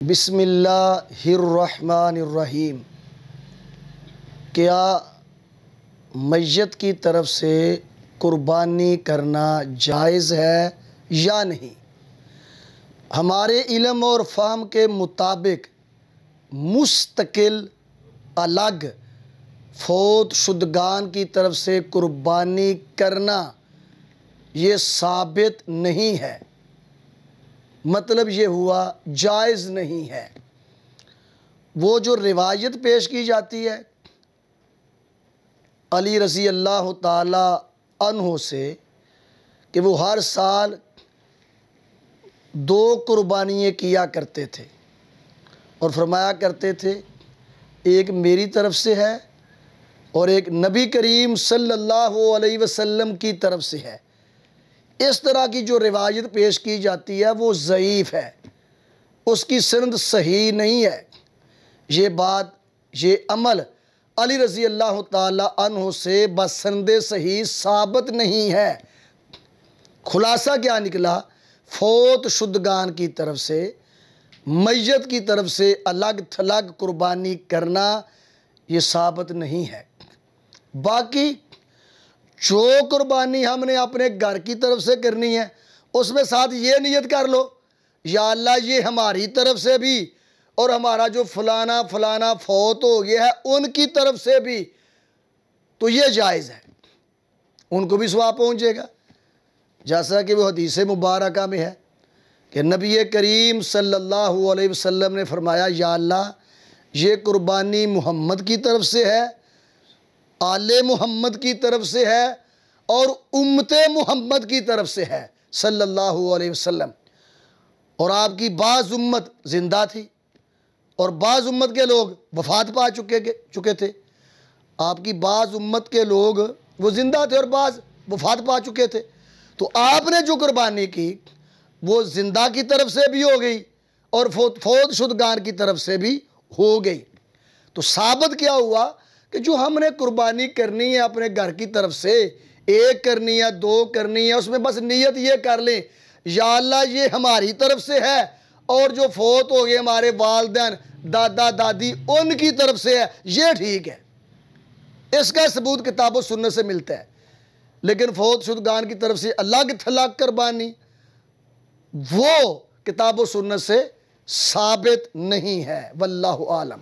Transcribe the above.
बिस्मिल्लाहिर्रहमानिर्रहीम। क्या मैयत की तरफ से कुर्बानी करना जायज़ है या नहीं? हमारे इल्म और फ़हम के मुताबिक मुस्तकिल अलग फ़ौत शुदगान की तरफ से कुर्बानी करना ये साबित नहीं है। मतलब ये हुआ जायज़ नहीं है। वो जो रिवायत पेश की जाती है अली रज़ी अल्लाह ताला अन्हो से कि वो हर साल 2 कुर्बानियाँ किया करते थे और फरमाया करते थे एक मेरी तरफ से है और एक नबी करीम सल्लल्लाहु अलैहि वसल्लम की तरफ से है। इस तरह की जो रिवायत पेश की जाती है वो ज़ईफ़ है, उसकी सनद सही नहीं है। ये बात ये अमल अली रज़ी अल्लाह ताला अन्हो से बसंद सही साबित नहीं है। खुलासा क्या निकला? फ़ौत शुदगान की तरफ से मैयत की तरफ से अलग थलग कुर्बानी करना ये साबित नहीं है। बाकी जो कुर्बानी हमने अपने घर की तरफ से करनी है उसमें साथ ये नियत कर लो या अल्लाह ये हमारी तरफ से भी और हमारा जो फलाना फलाना फौत हो गया है उनकी तरफ से भी, तो ये जायज़ है, उनको भी सवाब पहुँचेगा। जैसा कि वो हदीस मुबारका में है कि नबी करीम सल्लल्लाहु अलैहि वसल्लम ने फरमाया या अल्लाह ये कुर्बानी मोहम्मद की तरफ से है, आले मोहम्मद की तरफ से है और उम्मते मोहम्मद की तरफ से है सल्लल्लाहु अलैहि वसल्लम। और आपकी बाज़ उम्मत ज़िंदा थी और बाज़ उम्मत के लोग वफ़ात पा चुके थे। आपकी बाज़ उम्मत के लोग वो ज़िंदा थे और बाज़ वफ़ात पा चुके थे। तो आपने जो कुर्बानी की वो ज़िंदा की तरफ से भी हो गई और फ़ौत शुदगान की तरफ से भी हो गई। तो साबित क्या हुआ कि जो हमने कुर्बानी करनी है अपने घर की तरफ से, 1 करनी है 2 करनी है, उसमें बस नियत ये कर लें या अल्लाह ये हमारी तरफ से है और जो फौत हो गए हमारे वालिदैन दादा दादी उनकी तरफ से है, ये ठीक है। इसका सबूत किताब व सुन्नत से मिलता है। लेकिन फ़ौत शुदगान की तरफ से अलग थलग कुर्बानी वो किताब व सुन्नत से साबित नहीं है। वल्लाहु आलम।